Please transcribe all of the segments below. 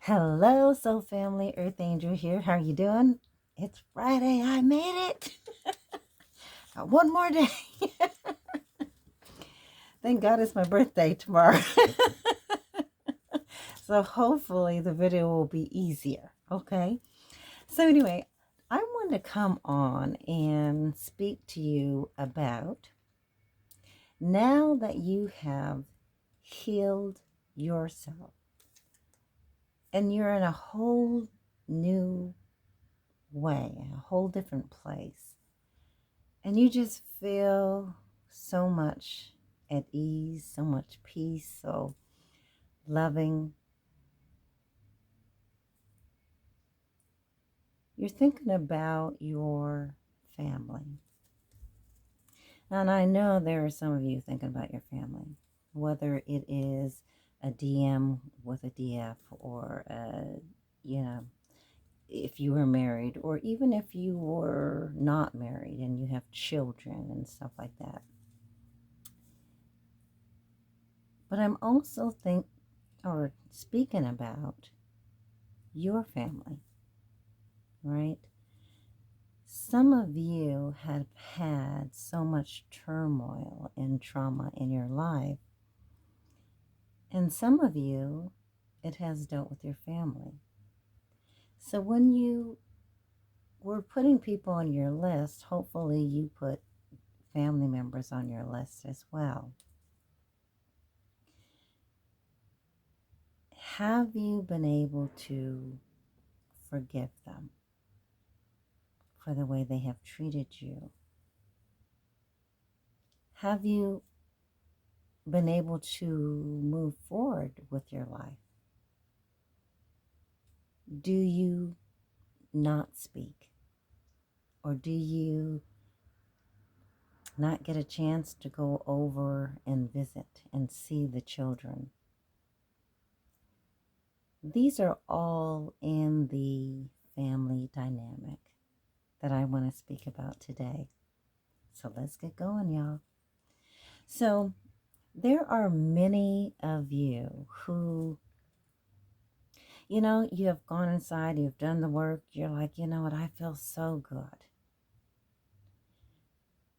Hello, Soul Family. Earthangel here. How are you doing? It's Friday. I made it. Got one more day. Thank God it's my birthday tomorrow. So hopefully the video will be easier. Okay. So anyway, I want to come on and speak to you about now that you have healed yourself and you're in a whole new way, a whole different place. And you just feel so much at ease, so much peace, so loving. You're thinking about your family. And I know there are some of you thinking about your family, whether it is a DM with a DF or, if you were married, or even if you were not married and you have children and stuff like that. But I'm also speaking about your family, right? Some of you have had so much turmoil and trauma in your life, and some of you, it has dealt with your family. So when you were putting people on your list, hopefully you put family members on your list as well. Have you been able to forgive them for the way they have treated you? Have you been able to move forward with your life? Do you not speak? Or do you not get a chance to go over and visit and see the children? These are all in the family dynamic that I want to speak about today. So let's get going, y'all. So there are many of you who, you have gone inside, you've done the work, you're like, you know what, I feel so good.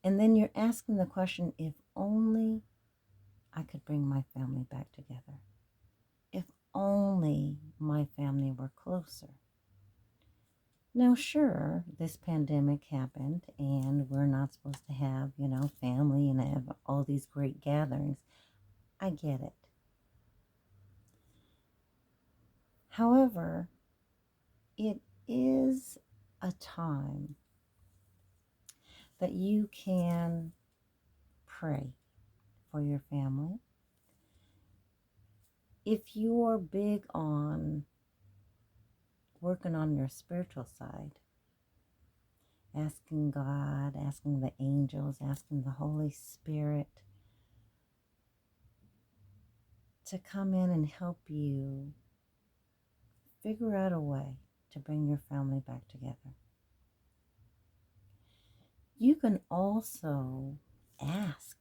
And then you're asking the question, if only I could bring my family back together. If only my family were closer. Now, sure, this pandemic happened and we're not supposed to have, family and have all these great gatherings. I get it. However, it is a time that you can pray for your family. If you're big on working on your spiritual side, asking God, asking the angels, asking the Holy Spirit to come in and help you figure out a way to bring your family back together. You can also ask.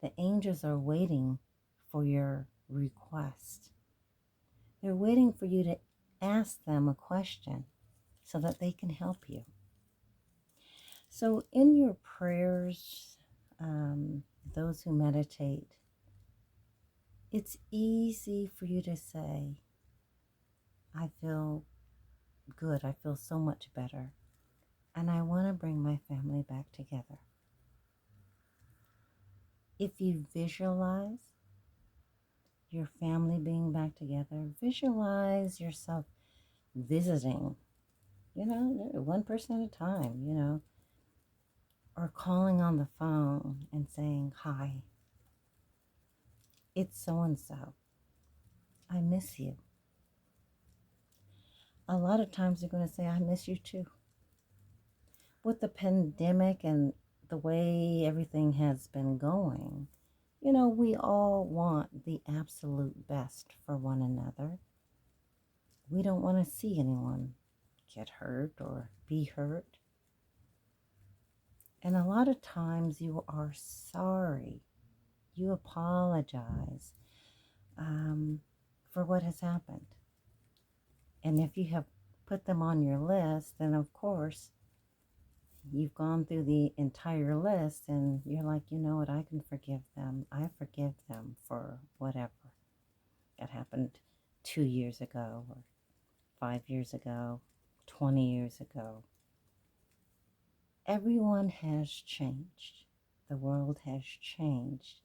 The angels are waiting for your request. They're waiting for you to ask them a question so that they can help you. So in your prayers, those who meditate, it's easy for you to say, I feel good. I feel so much better. And I want to bring my family back together. If you visualize your family being back together, visualize yourself visiting, one person at a time, or calling on the phone and saying, hi, it's so-and-so. I miss you. A lot of times they're going to say, I miss you too. With the pandemic and the way everything has been going, we all want the absolute best for one another. We don't want to see anyone get hurt or be hurt. And a lot of times you are sorry. You apologize for what has happened. And if you have put them on your list, then of course you've gone through the entire list and you're like, you know what, I can forgive them. I forgive them for whatever that happened 2 years ago or 5 years ago, 20 years ago. Everyone has changed. The world has changed.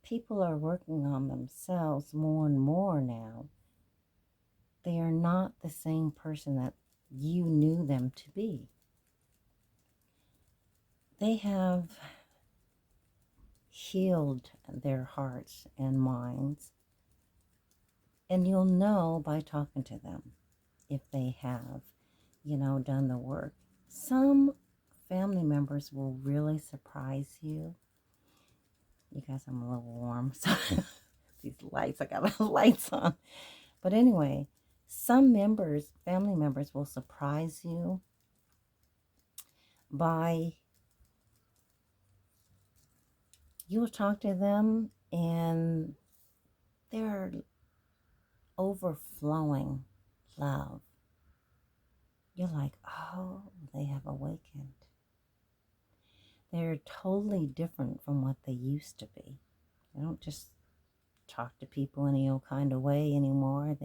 People are working on themselves more and more now. They are not the same person that you knew them to be. They have healed their hearts and minds, and you'll know by talking to them if they have, done the work. Some family members will really surprise you. You guys, I'm a little warm, so these lights, I got my lights on. But anyway, some family members will surprise you by, you'll talk to them and they're overflowing love. You're like, oh, they have awakened. They're totally different from what they used to be. They don't just talk to people any old kind of way anymore.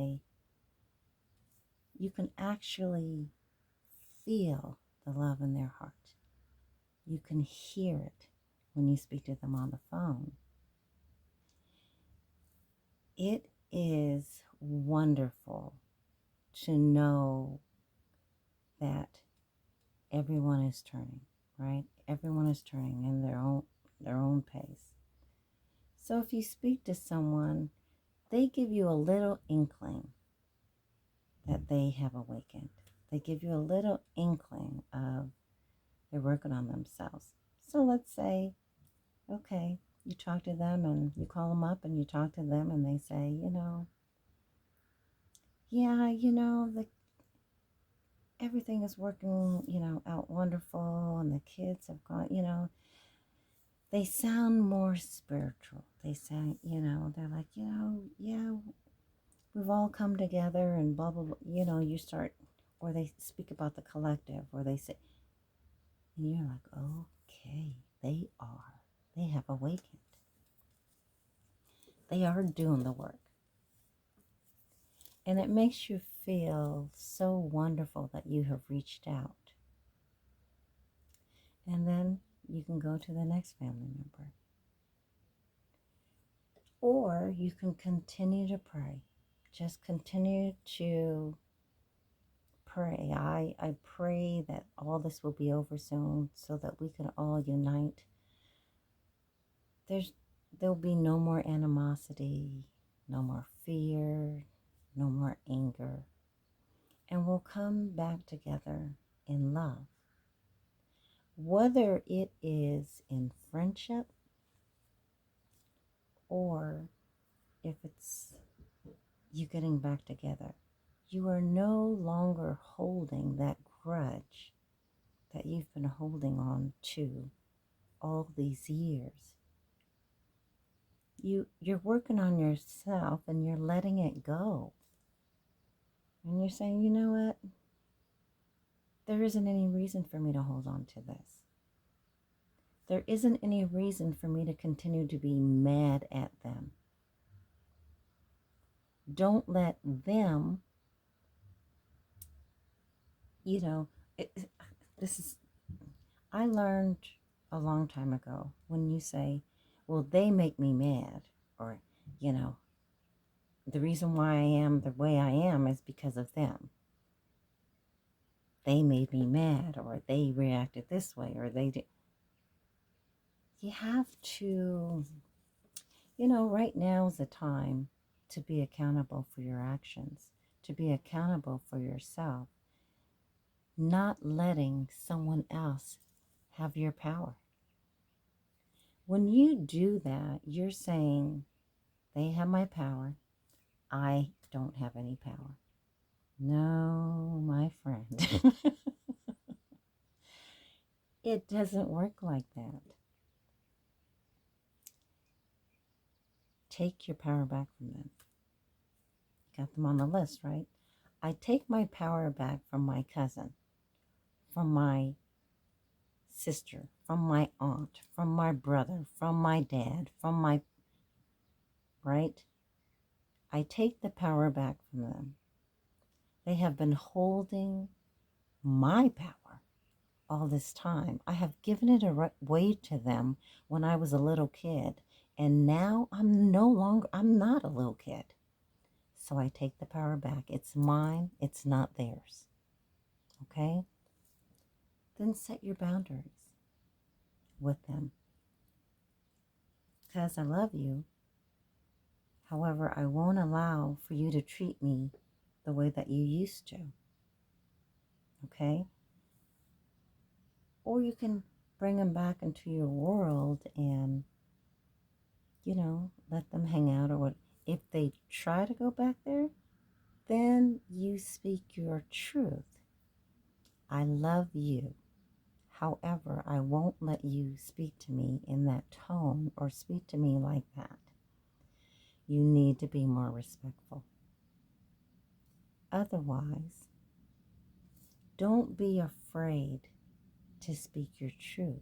You can actually feel the love in their heart. You can hear it when you speak to them on the phone. It is wonderful to know that everyone is turning, right? Everyone is turning in their own pace. So if you speak to someone, they give you a little inkling that they have awakened. They give you a little inkling of they're working on themselves. So let's say, okay, you talk to them and you call them up and you talk to them and they say, everything is working, out wonderful and the kids have gone, they sound more spiritual. They sound, they're like, yeah, we've all come together and blah, blah, blah. You start, or they speak about the collective, or they say, and you're like, okay, they have awakened. They are doing the work. And it makes you feel so wonderful that you have reached out. And then you can go to the next family member. Or you can continue to pray. Just continue to pray. I pray that all this will be over soon so that we can all unite. There'll be no more animosity, no more fear, no more anger. And we'll come back together in love. Whether it is in friendship or if it's you getting back together, you are no longer holding that grudge that you've been holding on to all these years. You're working on yourself and you're letting it go. And you're saying, you know what? There isn't any reason for me to hold on to this. There isn't any reason for me to continue to be mad at them. Don't let them, I learned a long time ago when you say, well, they make me mad, or, the reason why I am the way I am is because of them. They made me mad, or they reacted this way, or they did. You have to, right now is the time to be accountable for your actions, to be accountable for yourself, not letting someone else have your power. When you do that, you're saying, they have my power, I don't have any power. No, my friend. It doesn't work like that. Take your power back from them. Got them on the list, right? I take my power back from my cousin, from my sister, from my aunt, from my brother, from my dad, from my, right? I take the power back from them. They have been holding my power all this time. I have given it away to them when I was a little kid, and now I'm not a little kid. So I take the power back. It's mine, it's not theirs. Okay? Then set your boundaries with them. Because I love you. However, I won't allow for you to treat me the way that you used to. Okay? Or you can bring them back into your world and, let them hang out or what. If they try to go back there, then you speak your truth. I love you. However, I won't let you speak to me in that tone or speak to me like that. You need to be more respectful. Otherwise, don't be afraid to speak your truth.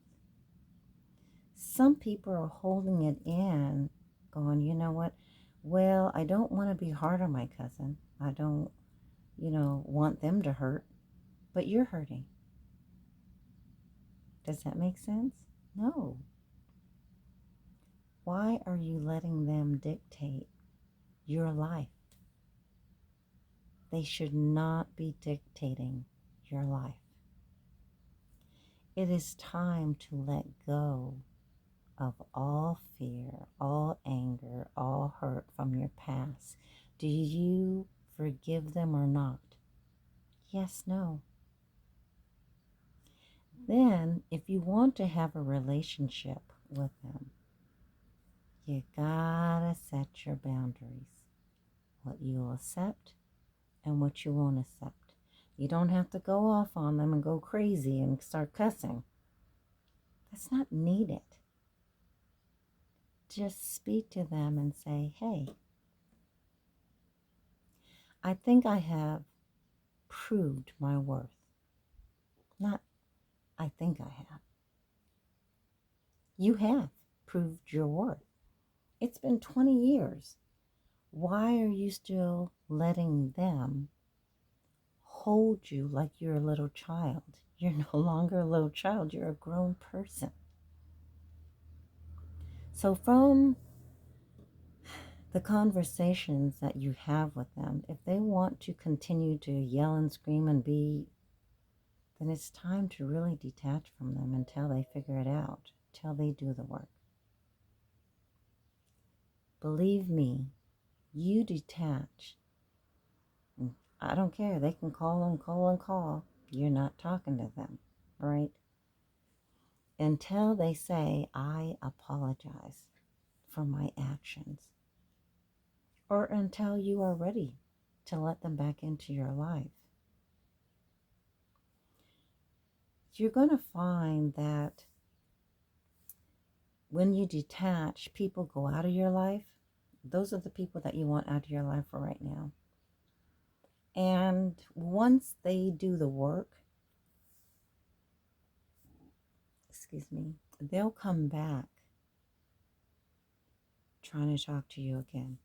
Some people are holding it in, going, you know what? Well, I don't want to be hard on my cousin. I don't, want them to hurt, but you're hurting. Does that make sense? No. Why are you letting them dictate your life? They should not be dictating your life. It is time to let go of all fear, all anger, all hurt from your past. Do you forgive them or not? Yes, no. Then, if you want to have a relationship with them, you gotta set your boundaries. What you'll accept and what you won't accept. You don't have to go off on them and go crazy and start cussing. That's not needed. Just speak to them and say, hey, I think I have proved my worth. Not, I think I have. You have proved your worth. It's been 20 years. Why are you still letting them hold you like you're a little child? You're no longer a little child. You're a grown person. So from the conversations that you have with them, if they want to continue to yell and scream and be, then it's time to really detach from them until they figure it out, till they do the work. Believe me, you detach. I don't care. They can call and call and call. You're not talking to them, right? Until they say, I apologize for my actions. Or until you are ready to let them back into your life. You're going to find that when you detach, people go out of your life. Those are the people that you want out of your life for right now. And once they do the work, they'll come back trying to talk to you again.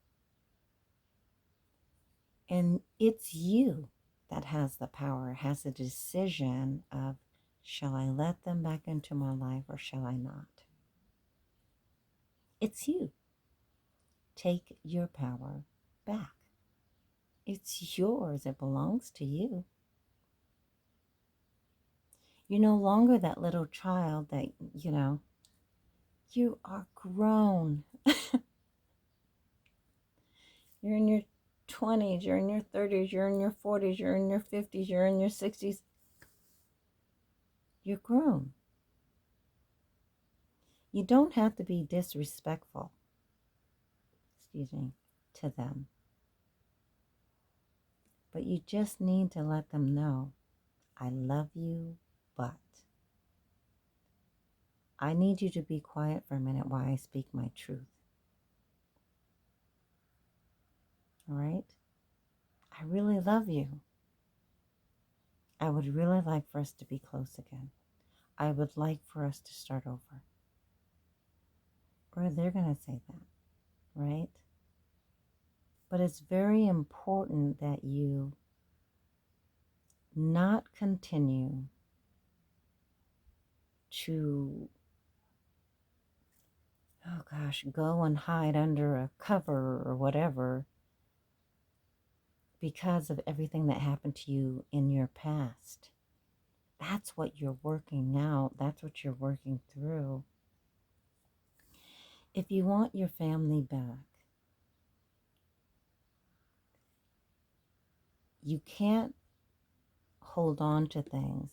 And it's you that has the power, has the decision of, shall I let them back into my life or shall I not? It's you. Take your power back. It's yours. It belongs to you. You're no longer that little child that, you are grown. You're in your 20s, you're in your 30s, you're in your 40s, you're in your 50s, you're in your 60s. You're grown. You don't have to be disrespectful, to them. But you just need to let them know, I love you, but I need you to be quiet for a minute while I speak my truth. All right? I really love you. I would really like for us to be close again. I would like for us to start over. Or they're going to say that, right? But it's very important that you not continue to, oh gosh, go and hide under a cover or whatever because of everything that happened to you in your past. That's what you're working out. That's what you're working through. If you want your family back, you can't hold on to things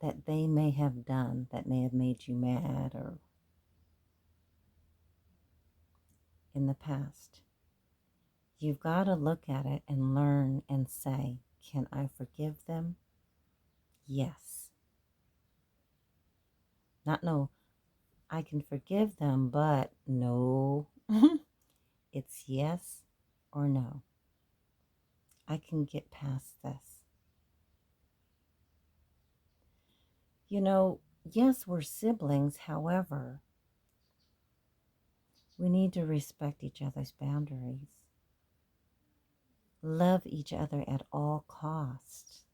that they may have done that may have made you mad or in the past. You've got to look at it and learn and say, can I forgive them? Yes. Not no, I can forgive them, but no. It's yes or no. I can get past this. You know, yes, we're siblings. However, we need to respect each other's boundaries. Love each other at all costs.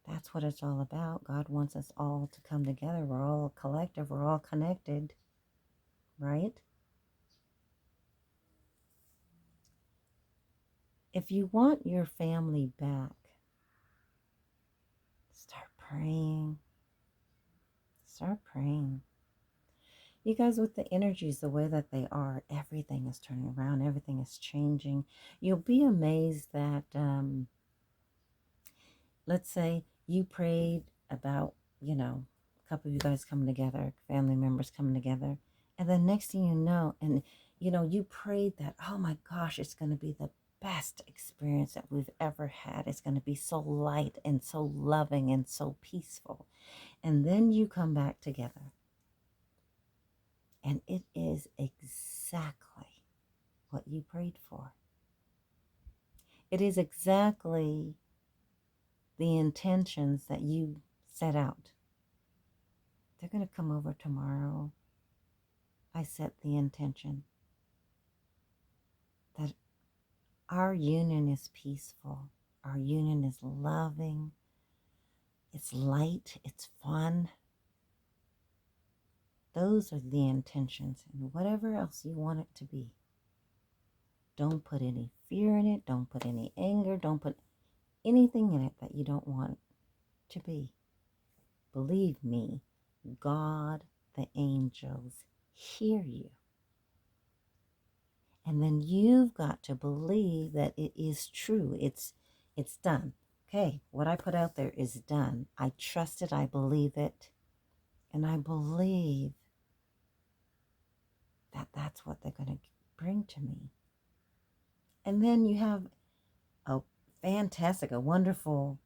That's what it's all about. God wants us all to come together. We're all a collective. We're all connected, right? If you want your family back, start praying. Start praying. You guys, with the energies the way that they are, everything is turning around. Everything is changing. You'll be amazed that, let's say you prayed about, a couple of you guys coming together, family members coming together. And then next thing you know, and, you prayed that, oh my gosh, it's going to be the best experience that we've ever had. It's going to be so light and so loving and so peaceful. And then you come back together. And it is exactly what you prayed for. It is exactly the intentions that you set out. They're going to come over tomorrow. I set the intention that our union is peaceful. Our union is loving. It's light. It's fun. Those are the intentions, and whatever else you want it to be. Don't put any fear in it. Don't put any anger. Don't put anything in it that you don't want to be. Believe me, God, the angels, hear you. And then you've got to believe that it is true. It's done. Okay, what I put out there is done. I trust it. I believe it. And I believe that that's what they're going to bring to me. And then you have a fantastic, a wonderful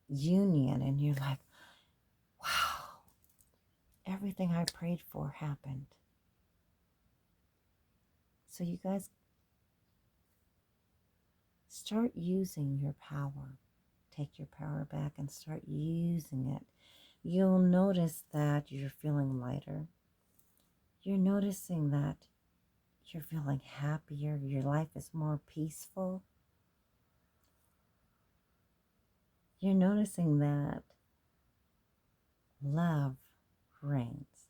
union. And you're like, wow, everything I prayed for happened. So you guys start using your power. Take your power back and start using it. You'll notice that you're feeling lighter. You're noticing that you're feeling happier. Your life is more peaceful. You're noticing that love reigns.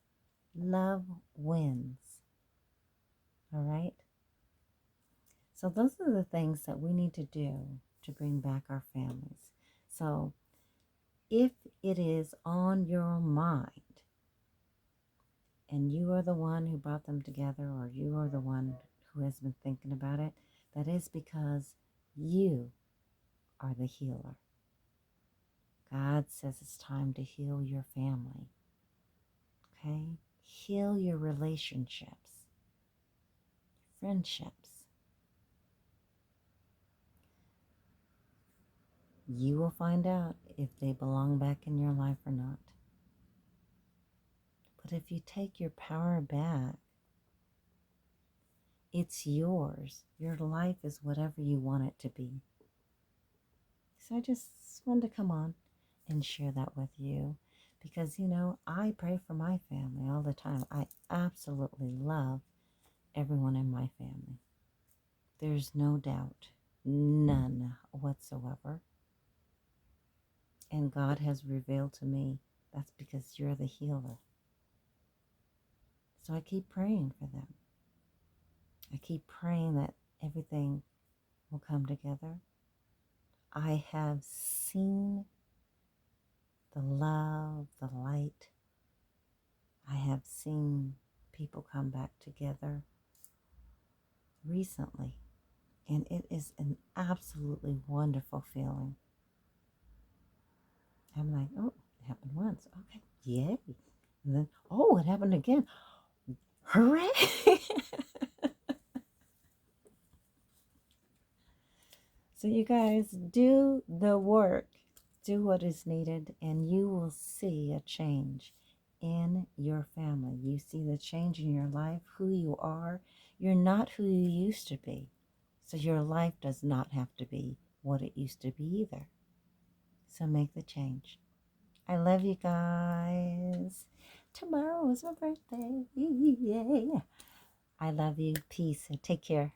Love wins. All right? So those are the things that we need to do to bring back our families. So if it is on your mind and you are the one who brought them together, or you are the one who has been thinking about it, that is because you are the healer. God says it's time to heal your family. Okay? Heal your relationships, friendships. You will find out if they belong back in your life or not. But if you take your power back, It's yours. Your life is whatever you want it to be. So I just wanted to come on and share that with you because, I pray for my family all the time. I absolutely love everyone in my family. There's no doubt, none whatsoever. And God has revealed to me that's because you're the healer. So I keep praying for them. I keep praying that everything will come together. I have seen the love, the light. I have seen people come back together recently. And it is an absolutely wonderful feeling. I'm like, oh, it happened once. Okay, yay. And then, oh, it happened again. Hooray! So you guys, do the work. Do what is needed, and you will see a change in your family. You see the change in your life, who you are. You're not who you used to be. So your life does not have to be what it used to be either. So make the change. I love you guys. Tomorrow is my birthday. Yay. I love you. Peace and take care.